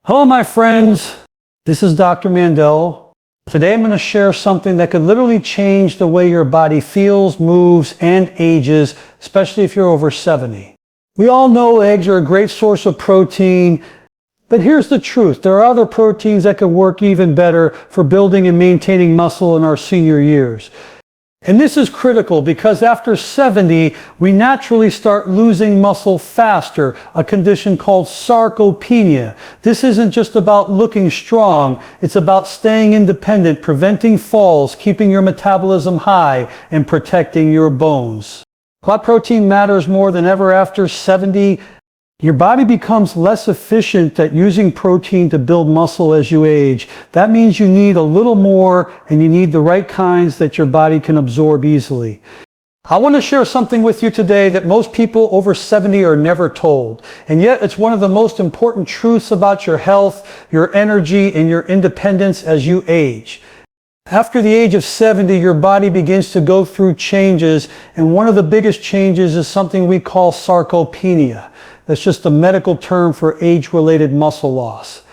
Hello my friends, this is Dr. Mandell. Today I'm going to share something that could literally change the way your body feels, moves, and ages, especially if you're over 70. We all know eggs are a great source of protein, but here's the truth. There are other proteins that can work even better for building and maintaining muscle in our senior years. And this is critical because after 70, we naturally start losing muscle faster, a condition called sarcopenia. This isn't just about looking strong, it's about staying independent, preventing falls, keeping your metabolism high, and protecting your bones. What protein matters more than ever after 70? Your body becomes less efficient at using protein to build muscle as you age. That means you need a little more, and you need the right kinds that your body can absorb easily. I want to share something with you today that most people over 70 are never told. And yet it's one of the most important truths about your health, your energy, and your independence as you age. After the age of 70, your body begins to go through changes, and one of the biggest changes is something we call sarcopenia. That's just a medical term for age-related muscle loss.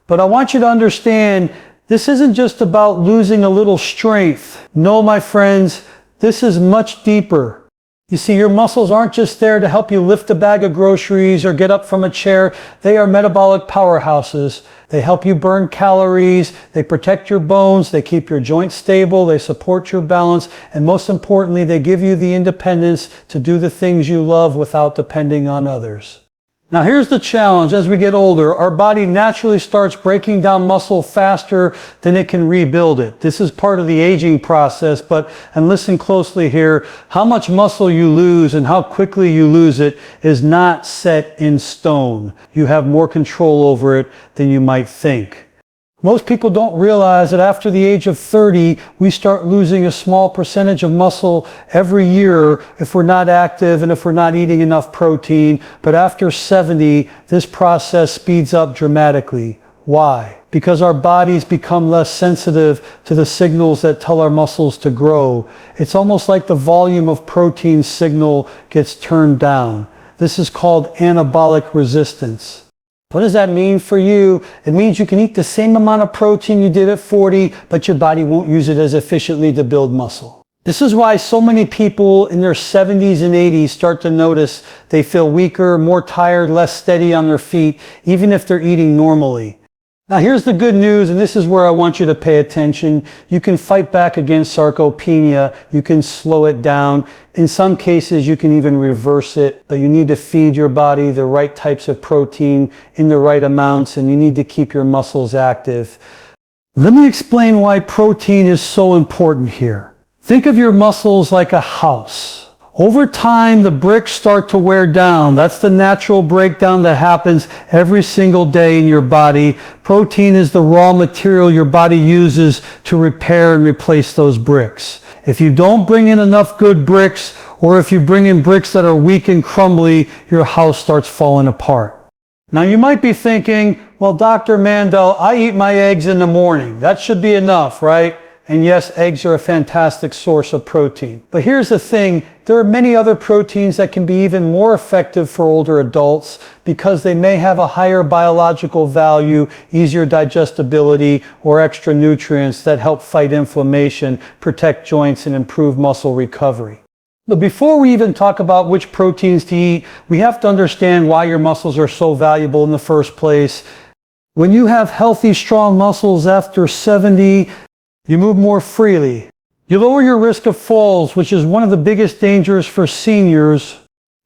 But I want you to understand, this isn't just about losing a little strength. No, my friends, this is much deeper. You see, your muscles aren't just there to help you lift a bag of groceries or get up from a chair. They are metabolic powerhouses. They help you burn calories, they protect your bones, they keep your joints stable, they support your balance, and most importantly, they give you the independence to do the things you love without depending on others. Now here's the challenge. As we get older, our body naturally starts breaking down muscle faster than it can rebuild it. This is part of the aging process, and listen closely here, how much muscle you lose and how quickly you lose it is not set in stone. You have more control over it than you might think. Most people don't realize that after the age of 30, we start losing a small percentage of muscle every year if we're not active and if we're not eating enough protein. But after 70, this process speeds up dramatically. Why? Because our bodies become less sensitive to the signals that tell our muscles to grow. It's almost like the volume of protein signal gets turned down. This is called anabolic resistance. What does that mean for you? It means you can eat the same amount of protein you did at 40, but your body won't use it as efficiently to build muscle. This is why so many people in their 70s and 80s start to notice they feel weaker, more tired, less steady on their feet, even if they're eating normally. Now here's the good news, and this is where I want you to pay attention. You can fight back against sarcopenia. You can slow it down. In some cases, you can even reverse it, but you need to feed your body the right types of protein in the right amounts, and you need to keep your muscles active. Let me explain why protein is so important here. Think of your muscles like a house. Over time, the bricks start to wear down. That's the natural breakdown that happens every single day in your body. Protein is the raw material your body uses to repair and replace those bricks. If you don't bring in enough good bricks, or if you bring in bricks that are weak and crumbly, your house starts falling apart. Now you might be thinking, well, Dr. Mandell, I eat my eggs in the morning. That should be enough, right? And yes, eggs are a fantastic source of protein. But here's the thing, there are many other proteins that can be even more effective for older adults because they may have a higher biological value, easier digestibility, or extra nutrients that help fight inflammation, protect joints, and improve muscle recovery. But before we even talk about which proteins to eat, we have to understand why your muscles are so valuable in the first place. When you have healthy, strong muscles after 70, you move more freely. You lower your risk of falls, which is one of the biggest dangers for seniors.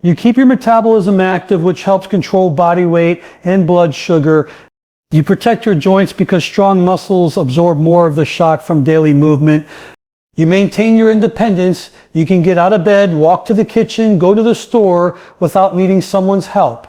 You keep your metabolism active, which helps control body weight and blood sugar. You protect your joints because strong muscles absorb more of the shock from daily movement. You maintain your independence. You can get out of bed, walk to the kitchen, go to the store without needing someone's help.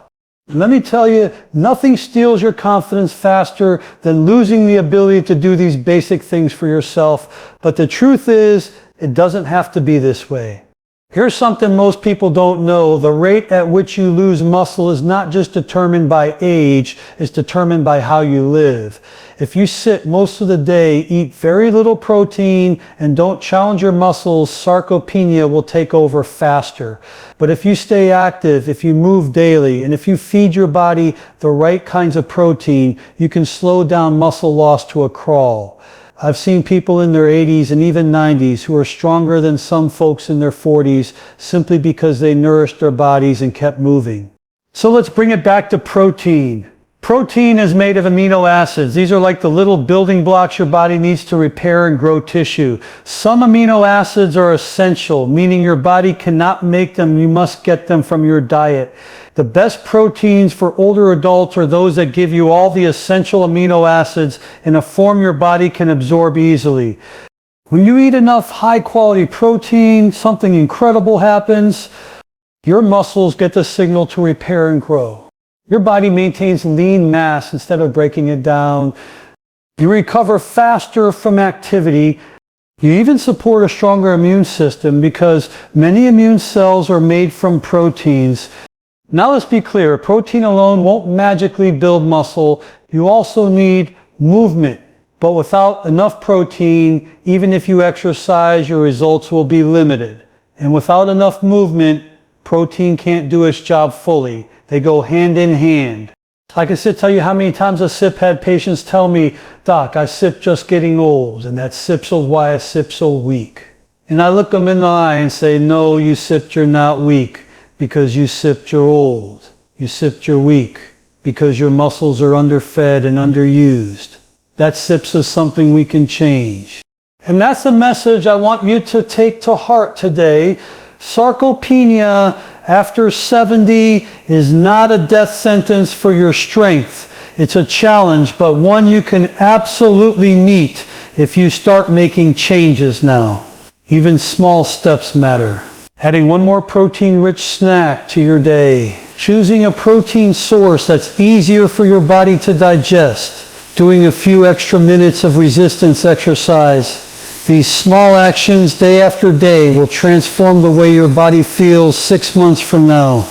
And let me tell you, nothing steals your confidence faster than losing the ability to do these basic things for yourself. But the truth is, it doesn't have to be this way. Here's something most people don't know. The rate at which you lose muscle is not just determined by age, it's determined by how you live. If you sit most of the day, eat very little protein, and don't challenge your muscles, sarcopenia will take over faster. But if you stay active, if you move daily, and if you feed your body the right kinds of protein, you can slow down muscle loss to a crawl. I've seen people in their 80s and even 90s who are stronger than some folks in their 40s simply because they nourished their bodies and kept moving. So let's bring it back to protein. Protein is made of amino acids. These are like the little building blocks your body needs to repair and grow tissue. Some amino acids are essential, meaning your body cannot make them. You must get them from your diet. The best proteins for older adults are those that give you all the essential amino acids in a form your body can absorb easily. When you eat enough high-quality protein, something incredible happens. Your muscles get the signal to repair and grow. Your body maintains lean mass instead of breaking it down. You recover faster from activity. You even support a stronger immune system because many immune cells are made from proteins. Now let's be clear, protein alone won't magically build muscle. You also need movement. But without enough protein, even if you exercise, your results will be limited. And without enough movement, protein can't do its job fully. They go hand in hand. I can tell you how many times a SIP had patients tell me, "Doc, I SIP just getting old, and that SIP's why I SIP so weak." And I look them in the eye and say, "No, you SIP'd, you're not weak, because you SIP'd, you're old. You SIP'd, you're weak, because your muscles are underfed and underused." That SIPs is something we can change. And that's the message I want you to take to heart today. Sarcopenia after 70 is not a death sentence for your strength. It's a challenge, but one you can absolutely meet if you start making changes now. Even small steps matter. Adding one more protein-rich snack to your day. Choosing a protein source that's easier for your body to digest. Doing a few extra minutes of resistance exercise. These small actions day after day will transform the way your body feels 6 months from now.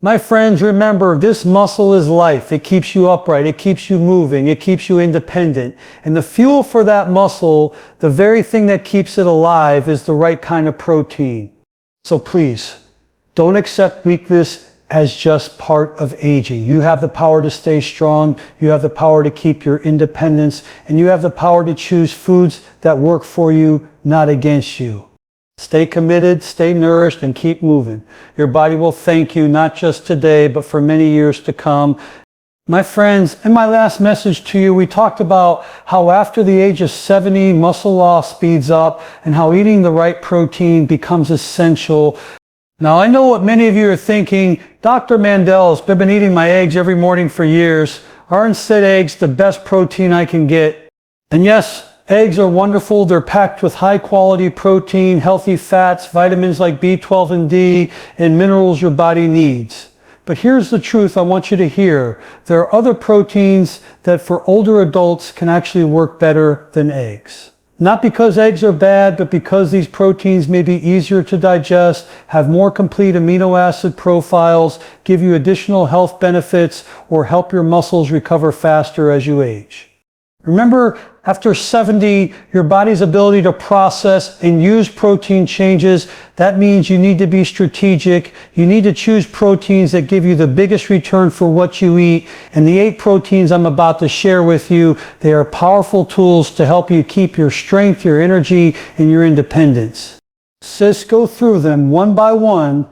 My friends, remember, this muscle is life. It keeps you upright. It keeps you moving. It keeps you independent. And the fuel for that muscle, the very thing that keeps it alive, is the right kind of protein. So please, don't accept weakness as just part of aging. You have the power to stay strong. You have the power to keep your independence. And you have the power to choose foods that work for you, not against you. Stay committed, stay nourished, and keep moving. Your body will thank you, not just today, but for many years to come. My friends, in my last message to you, we talked about how after the age of 70, muscle loss speeds up and how eating the right protein becomes essential. Now, I know what many of you are thinking, Dr. Mandell, I've been eating my eggs every morning for years. Aren't said eggs the best protein I can get? And yes, eggs are wonderful. They're packed with high quality protein, healthy fats, vitamins like B12 and D, and minerals your body needs. But here's the truth I want you to hear. There are other proteins that for older adults can actually work better than eggs. Not because eggs are bad, but because these proteins may be easier to digest, have more complete amino acid profiles, give you additional health benefits, or help your muscles recover faster as you age. Remember, after 70, your body's ability to process and use protein changes. That means you need to be strategic. You need to choose proteins that give you the biggest return for what you eat. And the 8 proteins I'm about to share with you, they are powerful tools to help you keep your strength, your energy, and your independence. Let's go through them one by one.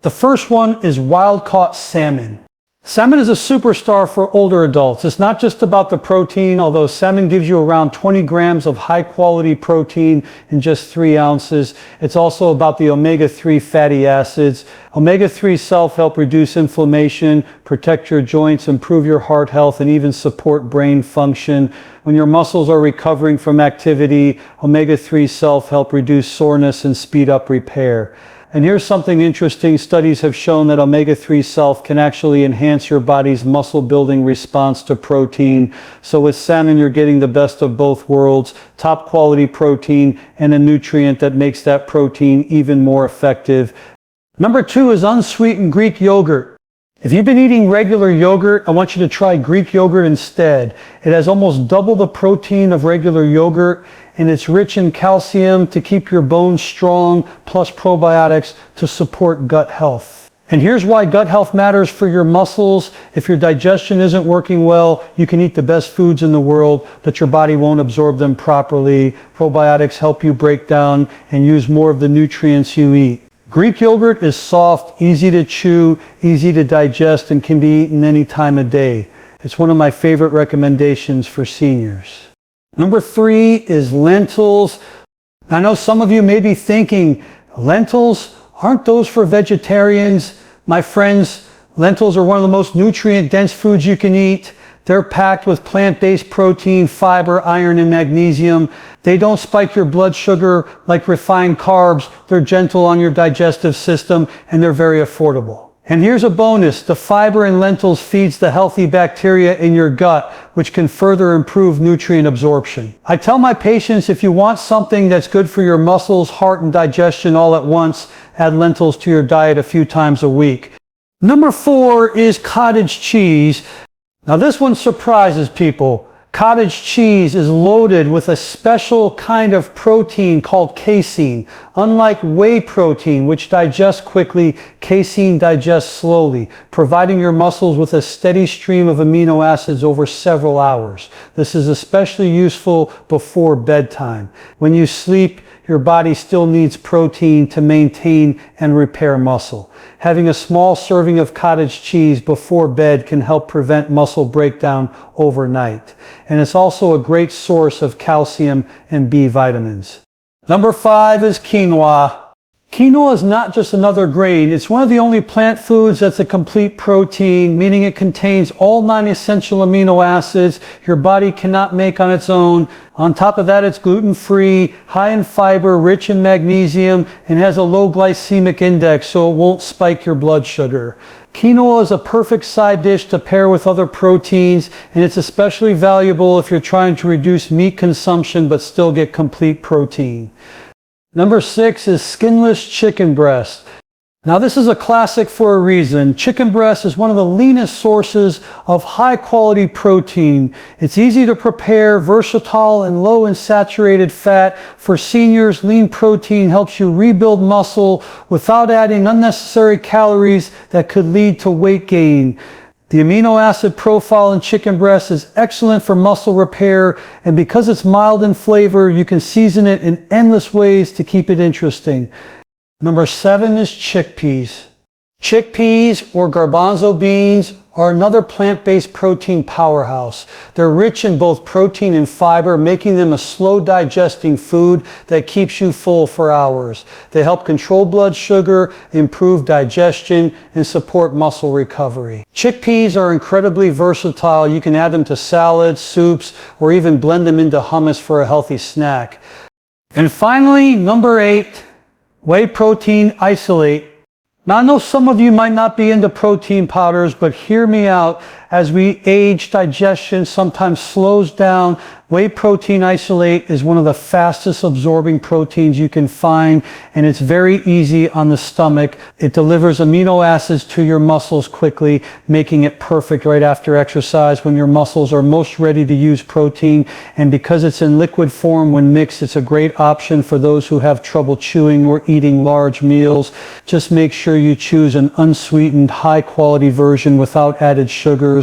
The first one is wild-caught salmon. Salmon is a superstar for older adults. It's not just about the protein, although salmon gives you around 20 grams of high-quality protein in just 3 ounces. It's also about the omega-3 fatty acids. Omega-3 help reduce inflammation, protect your joints, improve your heart health, and even support brain function. When your muscles are recovering from activity, omega-3 help reduce soreness and speed up repair. And here's something interesting. Studies have shown that omega-3 self can actually enhance your body's muscle building response to protein. So with salmon, you're getting the best of both worlds, top quality protein and a nutrient that makes that protein even more effective. Number 2 is unsweetened Greek yogurt. If you've been eating regular yogurt, I want you to try Greek yogurt instead. It has almost double the protein of regular yogurt, and it's rich in calcium to keep your bones strong, plus probiotics to support gut health. And here's why gut health matters for your muscles. If your digestion isn't working well, you can eat the best foods in the world, but your body won't absorb them properly. Probiotics help you break down and use more of the nutrients you eat. Greek yogurt is soft, easy to chew, easy to digest, and can be eaten any time of day. It's one of my favorite recommendations for seniors. Number 3 is lentils. I know some of you may be thinking, lentils, aren't those for vegetarians? My friends, lentils are one of the most nutrient-dense foods you can eat. They're packed with plant-based protein, fiber, iron, and magnesium. They don't spike your blood sugar like refined carbs. They're gentle on your digestive system, and they're very affordable. And here's a bonus. The fiber in lentils feeds the healthy bacteria in your gut, which can further improve nutrient absorption. I tell my patients, if you want something that's good for your muscles, heart, and digestion all at once, add lentils to your diet a few times a week. Number 4 is cottage cheese. Now this one surprises people. Cottage cheese is loaded with a special kind of protein called casein. Unlike whey protein, which digests quickly, casein digests slowly, providing your muscles with a steady stream of amino acids over several hours. This is especially useful before bedtime. When you sleep, your body still needs protein to maintain and repair muscle. Having a small serving of cottage cheese before bed can help prevent muscle breakdown overnight. And it's also a great source of calcium and B vitamins. Number 5 is quinoa. Quinoa is not just another grain. It's one of the only plant foods that's a complete protein, meaning it contains all 9 essential amino acids your body cannot make on its own. On top of that, it's gluten-free, high in fiber, rich in magnesium, and has a low glycemic index, so it won't spike your blood sugar. Quinoa is a perfect side dish to pair with other proteins, and it's especially valuable if you're trying to reduce meat consumption but still get complete protein. Number 6 is skinless chicken breast. Now this is a classic for a reason. Chicken breast is one of the leanest sources of high quality protein. It's easy to prepare, versatile, and low in saturated fat. For seniors, lean protein helps you rebuild muscle without adding unnecessary calories that could lead to weight gain. The amino acid profile in chicken breast is excellent for muscle repair, and because it's mild in flavor, you can season it in endless ways to keep it interesting. Number 7 is chickpeas. Chickpeas, or garbanzo beans, are another plant-based protein powerhouse. They're rich in both protein and fiber, making them a slow digesting food that keeps you full for hours. They help control blood sugar, improve digestion, and support muscle recovery. Chickpeas are incredibly versatile. You can add them to salads, soups, or even blend them into hummus for a healthy snack. And finally, number 8, whey protein isolate. Now I know some of you might not be into protein powders, but hear me out. As we age, digestion sometimes slows down. Whey protein isolate is one of the fastest absorbing proteins you can find, and it's very easy on the stomach. It delivers amino acids to your muscles quickly, making it perfect right after exercise when your muscles are most ready to use protein. And because it's in liquid form when mixed, it's a great option for those who have trouble chewing or eating large meals. Just make sure you choose an unsweetened, high quality version without added sugars.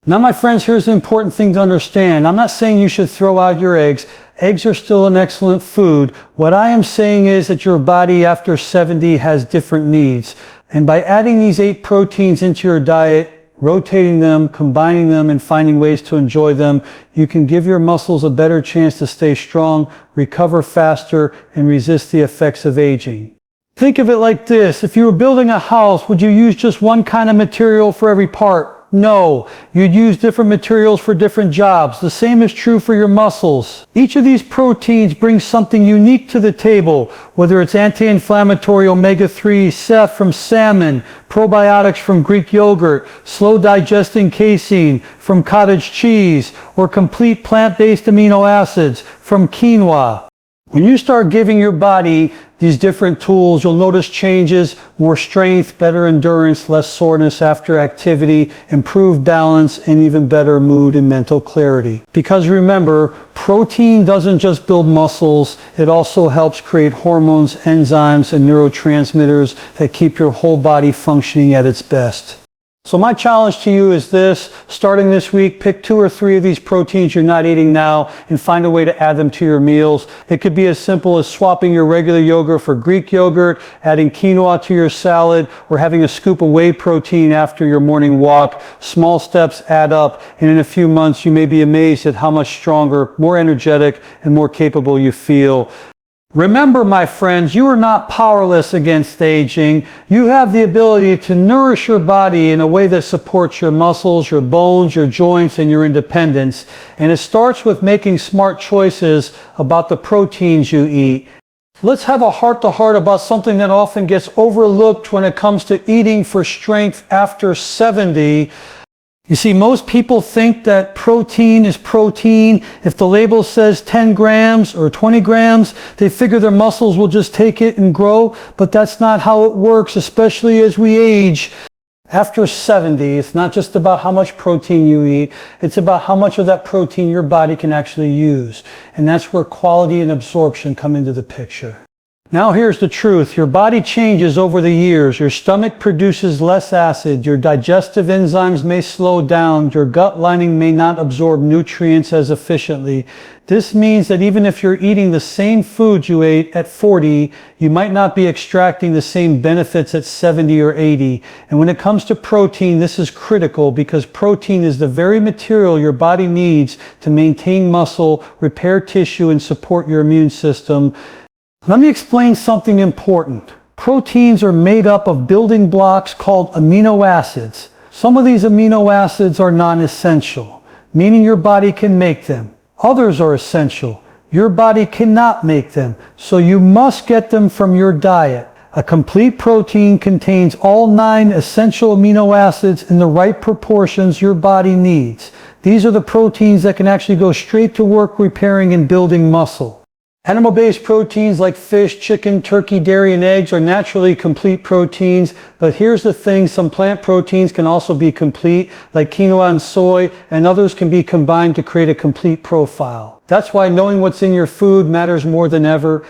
Now my friends, here's the important thing to understand. I'm not saying you should throw out your eggs. Eggs are still an excellent food. What I am saying is that your body after 70 has different needs. And by adding these 8 proteins into your diet, rotating them, combining them, and finding ways to enjoy them, you can give your muscles a better chance to stay strong, recover faster, and resist the effects of aging. Think of it like this. If you were building a house, would you use just one kind of material for every part? No, you'd use different materials for different jobs. The same is true for your muscles. Each of these proteins brings something unique to the table, whether it's anti-inflammatory omega-3 from salmon, probiotics from Greek yogurt, slow digesting casein from cottage cheese, or complete plant-based amino acids from quinoa. When you start giving your body these different tools, you'll notice changes: more strength, better endurance, less soreness after activity, improved balance, and even better mood and mental clarity. Because remember, protein doesn't just build muscles, it also helps create hormones, enzymes, and neurotransmitters that keep your whole body functioning at its best. So my challenge to you is this: starting this week, pick 2 or 3 of these proteins you're not eating now and find a way to add them to your meals. It could be as simple as swapping your regular yogurt for Greek yogurt, adding quinoa to your salad, or having a scoop of whey protein after your morning walk. Small steps add up, and in a few months you may be amazed at how much stronger, more energetic, and more capable you feel. Remember, my friends, you are not powerless against aging. You have the ability to nourish your body in a way that supports your muscles, your bones, your joints, and your independence. And it starts with making smart choices about the proteins you eat. Let's have a heart-to-heart about something that often gets overlooked when it comes to eating for strength after 70. You see, most people think that protein is protein. If the label says 10 grams or 20 grams, they figure their muscles will just take it and grow. But that's not how it works, especially as we age. After 70, it's not just about how much protein you eat. It's about how much of that protein your body can actually use. And that's where quality and absorption come into the picture. Now here's the truth. Your body changes over the years. Your stomach produces less acid. Your digestive enzymes may slow down. Your gut lining may not absorb nutrients as efficiently. This means that even if you're eating the same food you ate at 40, you might not be extracting the same benefits at 70 or 80. And when it comes to protein, this is critical because protein is the very material your body needs to maintain muscle, repair tissue, and support your immune system. Let me explain something important. Proteins are made up of building blocks called amino acids. Some of these amino acids are non-essential, meaning your body can make them. Others are essential. Your body cannot make them, so you must get them from your diet. A complete protein contains all 9 essential amino acids in the right proportions your body needs. These are the proteins that can actually go straight to work repairing and building muscle. Animal-based proteins like fish, chicken, turkey, dairy, and eggs are naturally complete proteins, but here's the thing: some plant proteins can also be complete, like quinoa and soy, and others can be combined to create a complete profile. That's why knowing what's in your food matters more than ever.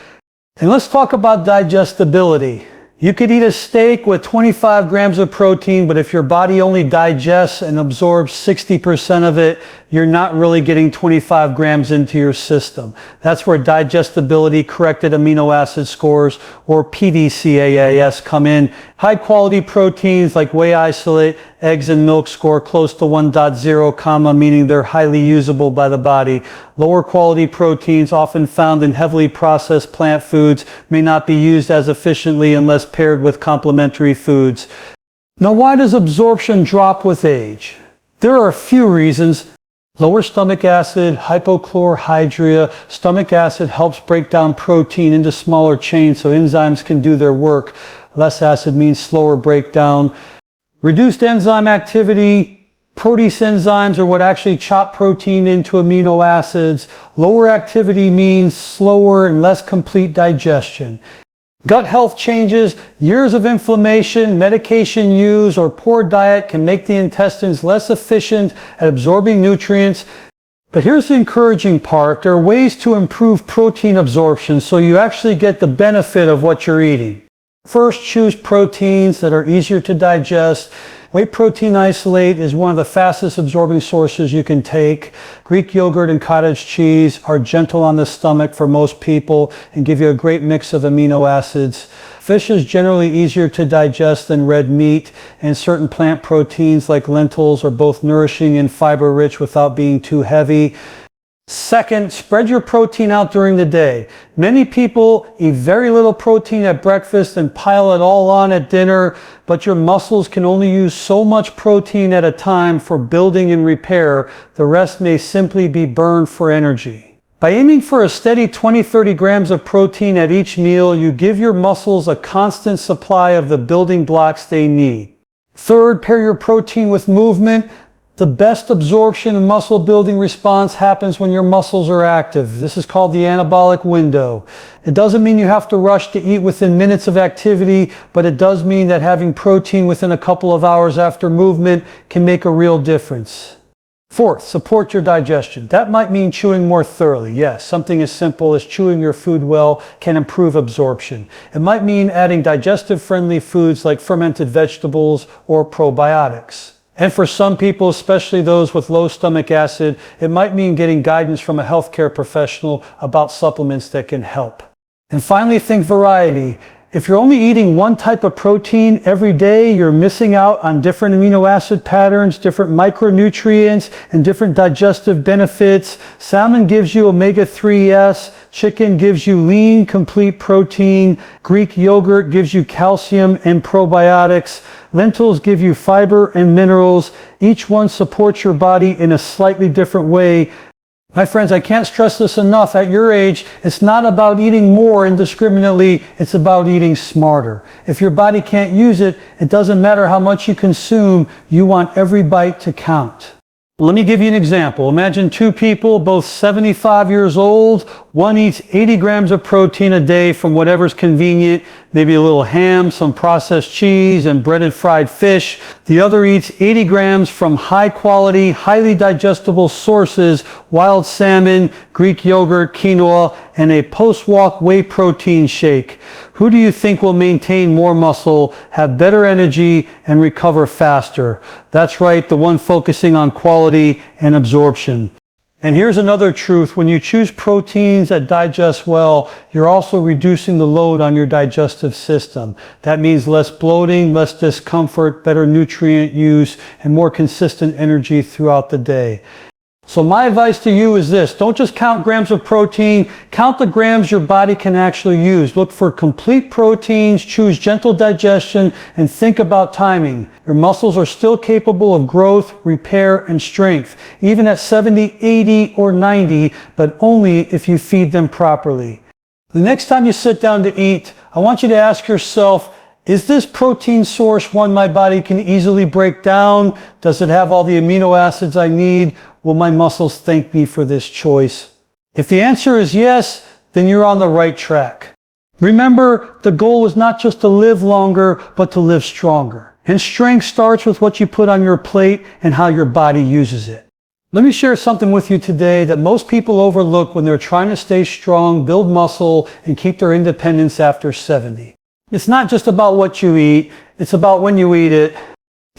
And let's talk about digestibility. You could eat a steak with 25 grams of protein, but if your body only digests and absorbs 60% of it, you're not really getting 25 grams into your system. That's where digestibility corrected amino acid scores, or PDCAAS, come in. High quality proteins like whey isolate, eggs, and milk score close to 1.0, meaning they're highly usable by the body. Lower quality proteins, often found in heavily processed plant foods, may not be used as efficiently unless paired with complementary foods. Now, why does absorption drop with age? There are a few reasons. Lower stomach acid, hypochlorhydria. Stomach acid helps break down protein into smaller chains so enzymes can do their work. Less acid means slower breakdown. Reduced enzyme activity. Protease enzymes are what actually chop protein into amino acids. Lower activity means slower and less complete digestion. Gut health changes, years of inflammation, medication use, or poor diet can make the intestines less efficient at absorbing nutrients. But here's the encouraging part. There are ways to improve protein absorption so you actually get the benefit of what you're eating. First, choose proteins that are easier to digest. Whey protein isolate is one of the fastest absorbing sources you can take. Greek yogurt and cottage cheese are gentle on the stomach for most people and give you a great mix of amino acids. Fish is generally easier to digest than red meat, and certain plant proteins like lentils are both nourishing and fiber rich without being too heavy. Second, spread your protein out during the day. Many people eat very little protein at breakfast and pile it all on at dinner, but your muscles can only use so much protein at a time for building and repair. The rest may simply be burned for energy. By aiming for a steady 20-30 grams of protein at each meal, you give your muscles a constant supply of the building blocks they need. Third, pair your protein with movement. The best absorption and muscle building response happens when your muscles are active. This is called the anabolic window. It doesn't mean you have to rush to eat within minutes of activity, but it does mean that having protein within a couple of hours after movement can make a real difference. Fourth, support your digestion. That might mean chewing more thoroughly. Yes, something as simple as chewing your food well can improve absorption. It might mean adding digestive-friendly foods like fermented vegetables or probiotics. And for some people, especially those with low stomach acid, it might mean getting guidance from a healthcare professional about supplements that can help. And finally, think variety. If you're only eating one type of protein every day, you're missing out on different amino acid patterns, different micronutrients, and different digestive benefits. Salmon gives you omega-3s, chicken gives you lean, complete protein, Greek yogurt gives you calcium and probiotics, lentils give you fiber and minerals. Each one supports your body in a slightly different way. My friends, I can't stress this enough. At your age, it's not about eating more indiscriminately, it's about eating smarter. If your body can't use it, it doesn't matter how much you consume, you want every bite to count. Let me give you an example. Imagine two people, both 75 years old. One eats 80 grams of protein a day from whatever's convenient, maybe a little ham, some processed cheese, and breaded fried fish. The other eats 80 grams from high quality, highly digestible sources, wild salmon, Greek yogurt, quinoa, and a post-walk whey protein shake. Who do you think will maintain more muscle, have better energy, and recover faster? That's right, the one focusing on quality and absorption. And here's another truth. When you choose proteins that digest well, you're also reducing the load on your digestive system. That means less bloating, less discomfort, better nutrient use, and more consistent energy throughout the day. So my advice to you is this: don't just count grams of protein, count the grams your body can actually use. Look for complete proteins, choose gentle digestion, and think about timing. Your muscles are still capable of growth, repair, and strength, even at 70, 80, or 90, but only if you feed them properly. The next time you sit down to eat, I want you to ask yourself, is this protein source one my body can easily break down? Does it have all the amino acids I need? Will my muscles thank me for this choice? If the answer is yes, then you're on the right track. Remember, the goal is not just to live longer, but to live stronger. And strength starts with what you put on your plate and how your body uses it. Let me share something with you today that most people overlook when they're trying to stay strong, build muscle, and keep their independence after 70. It's not just about what you eat, it's about when you eat it.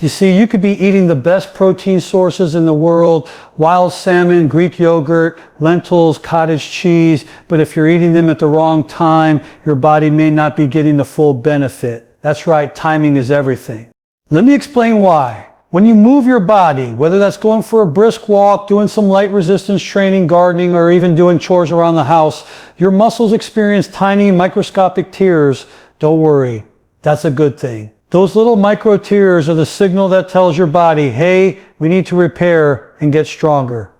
You see, you could be eating the best protein sources in the world, wild salmon, Greek yogurt, lentils, cottage cheese, but if you're eating them at the wrong time, your body may not be getting the full benefit. That's right, timing is everything. Let me explain why. When you move your body, whether that's going for a brisk walk, doing some light resistance training, gardening, or even doing chores around the house, your muscles experience tiny microscopic tears. Don't worry, that's a good thing. Those little micro tears are the signal that tells your body, hey, we need to repair and get stronger.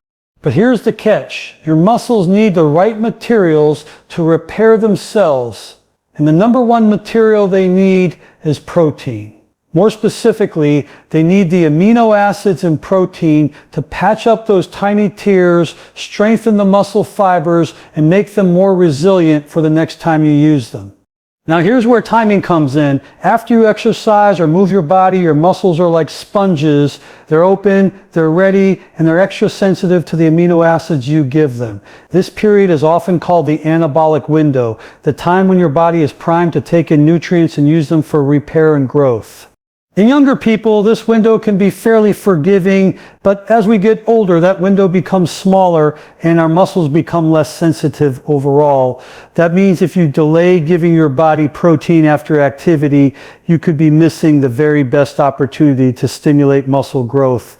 But here's the catch. Your muscles need the right materials to repair themselves. And the number one material they need is protein. More specifically, they need the amino acids in protein to patch up those tiny tears, strengthen the muscle fibers, and make them more resilient for the next time you use them. Now here's where timing comes in. After you exercise or move your body, your muscles are like sponges. They're open, they're ready, and they're extra sensitive to the amino acids you give them. This period is often called the anabolic window, the time when your body is primed to take in nutrients and use them for repair and growth. In younger people, this window can be fairly forgiving, but as we get older, that window becomes smaller and our muscles become less sensitive overall. That means if you delay giving your body protein after activity, you could be missing the very best opportunity to stimulate muscle growth.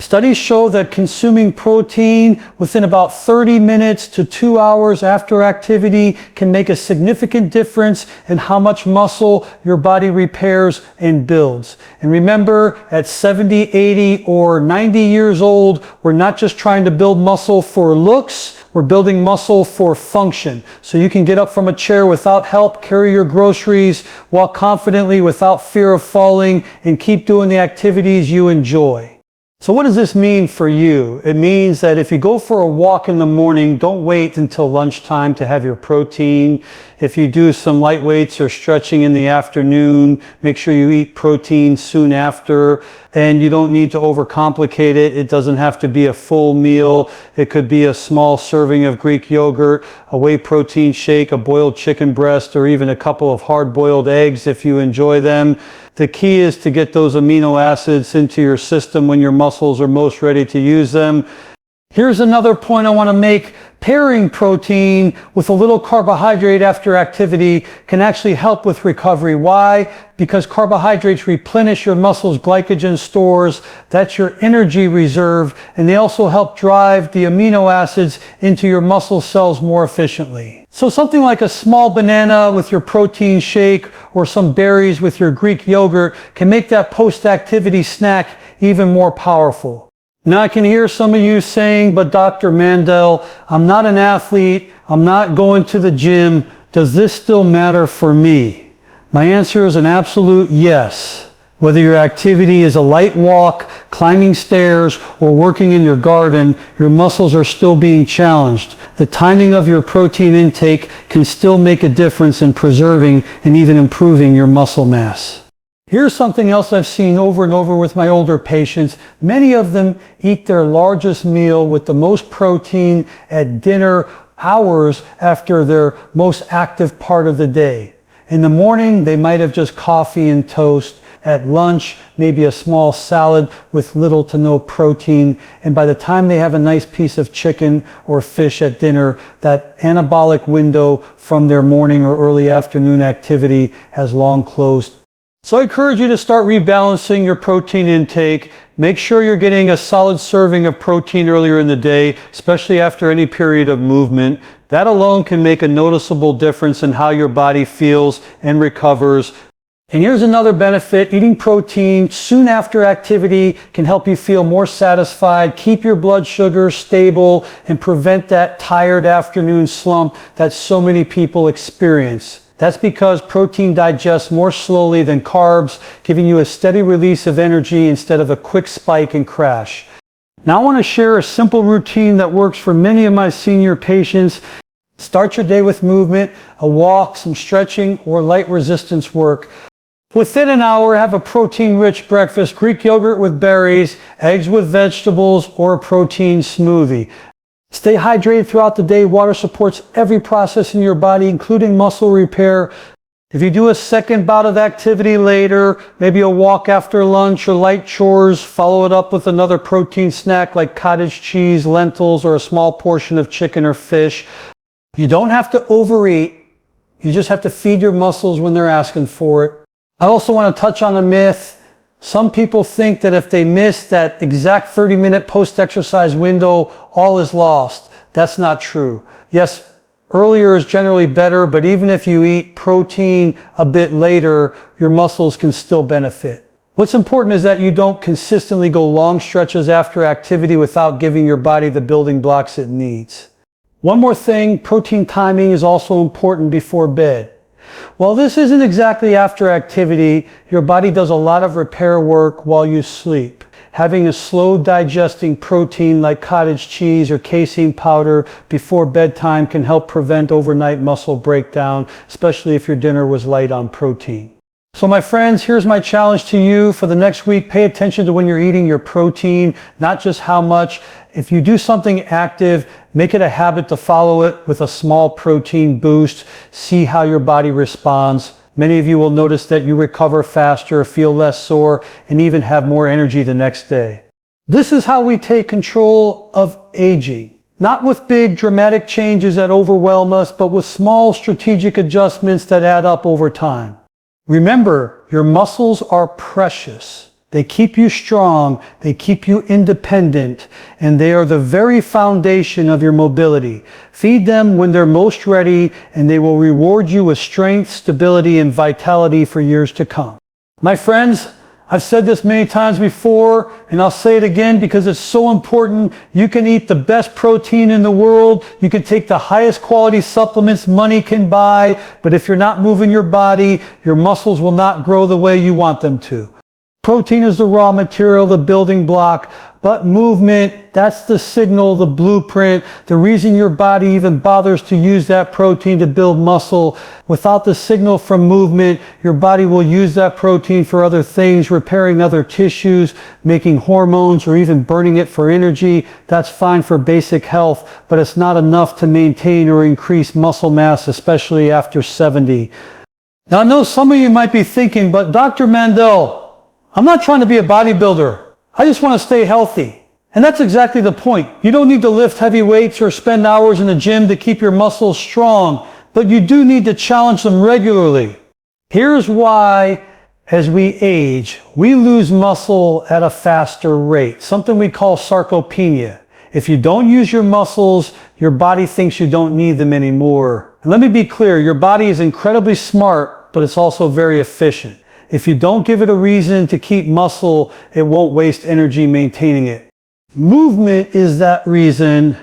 Studies show that consuming protein within about 30 minutes to 2 hours after activity can make a significant difference in how much muscle your body repairs and builds. And remember, at 70, 80, or 90 years old, we're not just trying to build muscle for looks, we're building muscle for function. So you can get up from a chair without help, carry your groceries, walk confidently without fear of falling, and keep doing the activities you enjoy. So what does this mean for you? It means that if you go for a walk in the morning, don't wait until lunchtime to have your protein. If you do some light weights or stretching in the afternoon, make sure you eat protein soon after. And you don't need to overcomplicate it. It doesn't have to be a full meal. It could be a small serving of Greek yogurt, a whey protein shake, a boiled chicken breast, or even a couple of hard-boiled eggs if you enjoy them. The key is to get those amino acids into your system when your muscles are most ready to use them. Here's another point I want to make. Pairing protein with a little carbohydrate after activity can actually help with recovery. Why? Because carbohydrates replenish your muscles' glycogen stores. That's your energy reserve, and they also help drive the amino acids into your muscle cells more efficiently. So something like a small banana with your protein shake or some berries with your Greek yogurt can make that post-activity snack even more powerful. Now I can hear some of you saying, but Dr. Mandell, I'm not an athlete, I'm not going to the gym, does this still matter for me? My answer is an absolute yes. Whether your activity is a light walk, climbing stairs, or working in your garden, your muscles are still being challenged. The timing of your protein intake can still make a difference in preserving and even improving your muscle mass. Here's something else I've seen over and over with my older patients. Many of them eat their largest meal with the most protein at dinner hours after their most active part of the day. In the morning, they might have just coffee and toast. At lunch, maybe a small salad with little to no protein. And by the time they have a nice piece of chicken or fish at dinner, that anabolic window from their morning or early afternoon activity has long closed. So I encourage you to start rebalancing your protein intake. Make sure you're getting a solid serving of protein earlier in the day, especially after any period of movement. That alone can make a noticeable difference in how your body feels and recovers. And here's another benefit. Eating protein soon after activity can help you feel more satisfied, keep your blood sugar stable, and prevent that tired afternoon slump that so many people experience. That's because protein digests more slowly than carbs, giving you a steady release of energy instead of a quick spike and crash. Now I want to share a simple routine that works for many of my senior patients. Start your day with movement, a walk, some stretching, or light resistance work. Within an hour, have a protein-rich breakfast, Greek yogurt with berries, eggs with vegetables, or a protein smoothie. Stay hydrated throughout the day. Water supports every process in your body, including muscle repair. If you do a second bout of activity later, maybe a walk after lunch or light chores, follow it up with another protein snack like cottage cheese, lentils, or a small portion of chicken or fish. You don't have to overeat. You just have to feed your muscles when they're asking for it. I also want to touch on a myth. Some people think that if they miss that exact 30-minute post-exercise window, all is lost. That's not true. Yes, earlier is generally better, but even if you eat protein a bit later, your muscles can still benefit. What's important is that you don't consistently go long stretches after activity without giving your body the building blocks it needs. One more thing, protein timing is also important before bed. While this isn't exactly after activity, your body does a lot of repair work while you sleep. Having a slow digesting protein like cottage cheese or casein powder before bedtime can help prevent overnight muscle breakdown, especially if your dinner was light on protein. So my friends, here's my challenge to you for the next week. Pay attention to when you're eating your protein, not just how much. If you do something active, make it a habit to follow it with a small protein boost. See how your body responds. Many of you will notice that you recover faster, feel less sore, and even have more energy the next day. This is how we take control of aging. Not with big dramatic changes that overwhelm us, but with small strategic adjustments that add up over time. Remember, your muscles are precious. They keep you strong, they keep you independent, and they are the very foundation of your mobility. Feed them when they're most ready, and they will reward you with strength, stability, and vitality for years to come. My friends, I've said this many times before, and I'll say it again because it's so important. You can eat the best protein in the world. You can take the highest quality supplements money can buy, but if you're not moving your body, your muscles will not grow the way you want them to. Protein is the raw material, the building block, but movement, that's the signal, the blueprint, the reason your body even bothers to use that protein to build muscle. Without the signal from movement, your body will use that protein for other things, repairing other tissues, making hormones, or even burning it for energy. That's fine for basic health, but it's not enough to maintain or increase muscle mass, especially after 70. Now I know some of you might be thinking, but Dr. Mandell, I'm not trying to be a bodybuilder. I just want to stay healthy. And that's exactly the point. You don't need to lift heavy weights or spend hours in the gym to keep your muscles strong, but you do need to challenge them regularly. Here's why, as we age, we lose muscle at a faster rate, something we call sarcopenia. If you don't use your muscles, your body thinks you don't need them anymore. And let me be clear, your body is incredibly smart, but it's also very efficient. If you don't give it a reason to keep muscle, it won't waste energy maintaining it. Movement is that reason.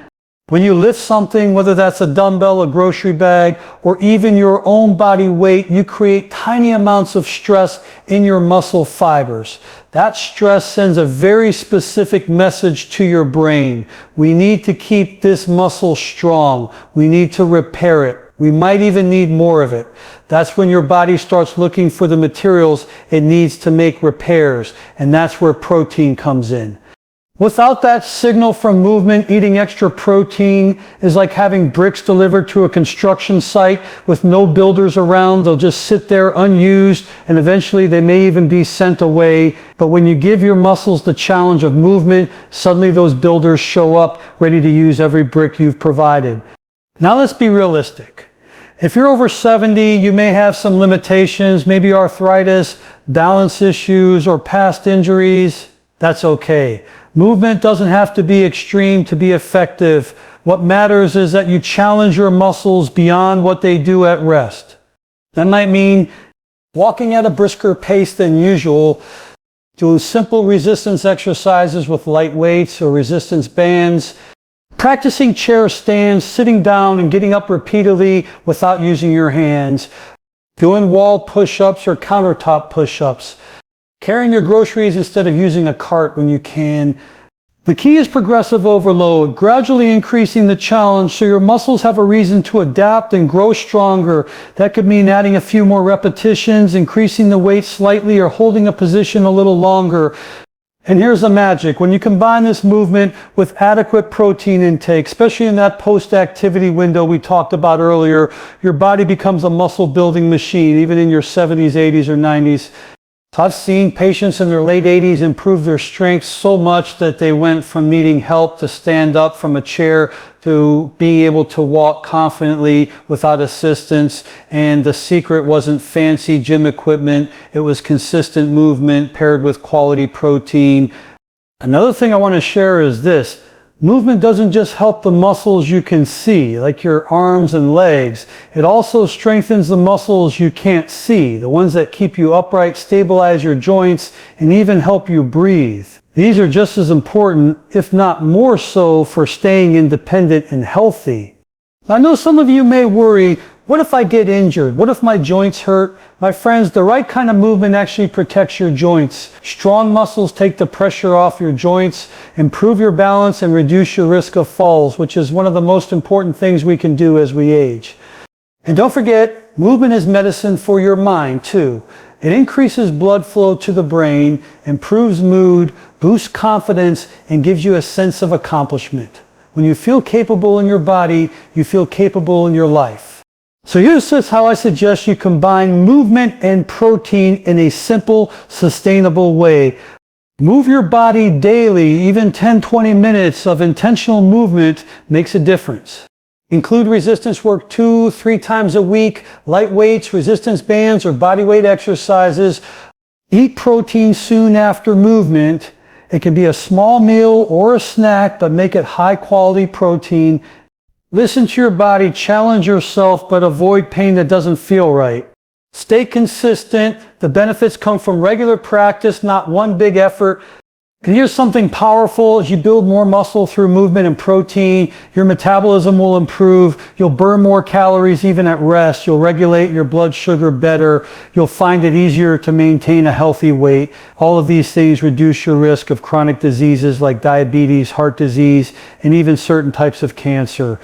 When you lift something, whether that's a dumbbell, a grocery bag, or even your own body weight, you create tiny amounts of stress in your muscle fibers. That stress sends a very specific message to your brain. We need to keep this muscle strong. We need to repair it. We might even need more of it. That's when your body starts looking for the materials it needs to make repairs, and that's where protein comes in. Without that signal from movement, eating extra protein is like having bricks delivered to a construction site with no builders around. They'll just sit there unused, and eventually they may even be sent away. But when you give your muscles the challenge of movement, suddenly those builders show up ready to use every brick you've provided. Now let's be realistic. If you're over 70, you may have some limitations, maybe arthritis, balance issues, or past injuries. That's okay. Movement doesn't have to be extreme to be effective. What matters is that you challenge your muscles beyond what they do at rest. That might mean walking at a brisker pace than usual, doing simple resistance exercises with light weights or resistance bands, practicing chair stands, sitting down and getting up repeatedly without using your hands, doing wall push-ups or countertop push-ups, carrying your groceries instead of using a cart when you can. The key is progressive overload, gradually increasing the challenge so your muscles have a reason to adapt and grow stronger. That could mean adding a few more repetitions, increasing the weight slightly, or holding a position a little longer. And here's the magic. When you combine this movement with adequate protein intake, especially in that post-activity window we talked about earlier, your body becomes a muscle-building machine, even in your 70s, 80s, or 90s. So I've seen patients in their late 80s improve their strength so much that they went from needing help to stand up from a chair to being able to walk confidently without assistance. And the secret wasn't fancy gym equipment. It was consistent movement paired with quality protein. Another thing I want to share is this. Movement doesn't just help the muscles you can see, like your arms and legs. It also strengthens the muscles you can't see, the ones that keep you upright, stabilize your joints, and even help you breathe. These are just as important, if not more so, for staying independent and healthy. I know some of you may worry, what if I get injured? What if my joints hurt? My friends, the right kind of movement actually protects your joints. Strong muscles take the pressure off your joints, improve your balance, and reduce your risk of falls, which is one of the most important things we can do as we age. And don't forget, movement is medicine for your mind too. It increases blood flow to the brain, improves mood, boosts confidence, and gives you a sense of accomplishment. When you feel capable in your body, you feel capable in your life. So here's just how I suggest you combine movement and protein in a simple, sustainable way. Move your body daily, even 10-20 minutes of intentional movement makes a difference. Include resistance work 2-3 times a week, light weights, resistance bands, or body weight exercises. Eat protein soon after movement. It can be a small meal or a snack, but make it high quality protein. Listen to your body, challenge yourself, but avoid pain that doesn't feel right. Stay consistent. The benefits come from regular practice, not one big effort. Here's something powerful. As you build more muscle through movement and protein, your metabolism will improve. You'll burn more calories even at rest. You'll regulate your blood sugar better. You'll find it easier to maintain a healthy weight. All of these things reduce your risk of chronic diseases like diabetes, heart disease, and even certain types of cancer.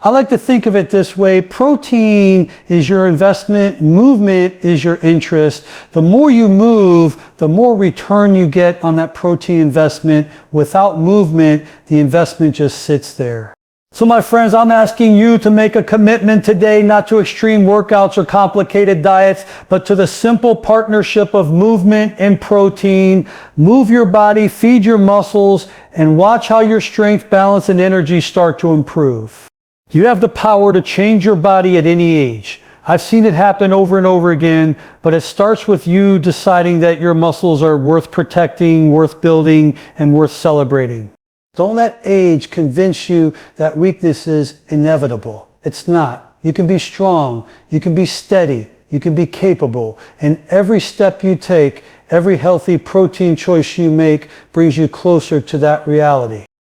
I like to think of it this way. Protein is your investment. Movement is your interest. The more you move, the more return you get on that protein investment. Without movement, the investment just sits there. So my friends, I'm asking you to make a commitment today, not to extreme workouts or complicated diets, but to the simple partnership of movement and protein. Move your body, feed your muscles, and watch how your strength, balance, and energy start to improve. You have the power to change your body at any age. I've seen it happen over and over again, but it starts with you deciding that your muscles are worth protecting, worth building, and worth celebrating. Don't let age convince you that weakness is inevitable. It's not. You can be strong, you can be steady, you can be capable, and every step you take, every healthy protein choice you make brings you closer to that reality.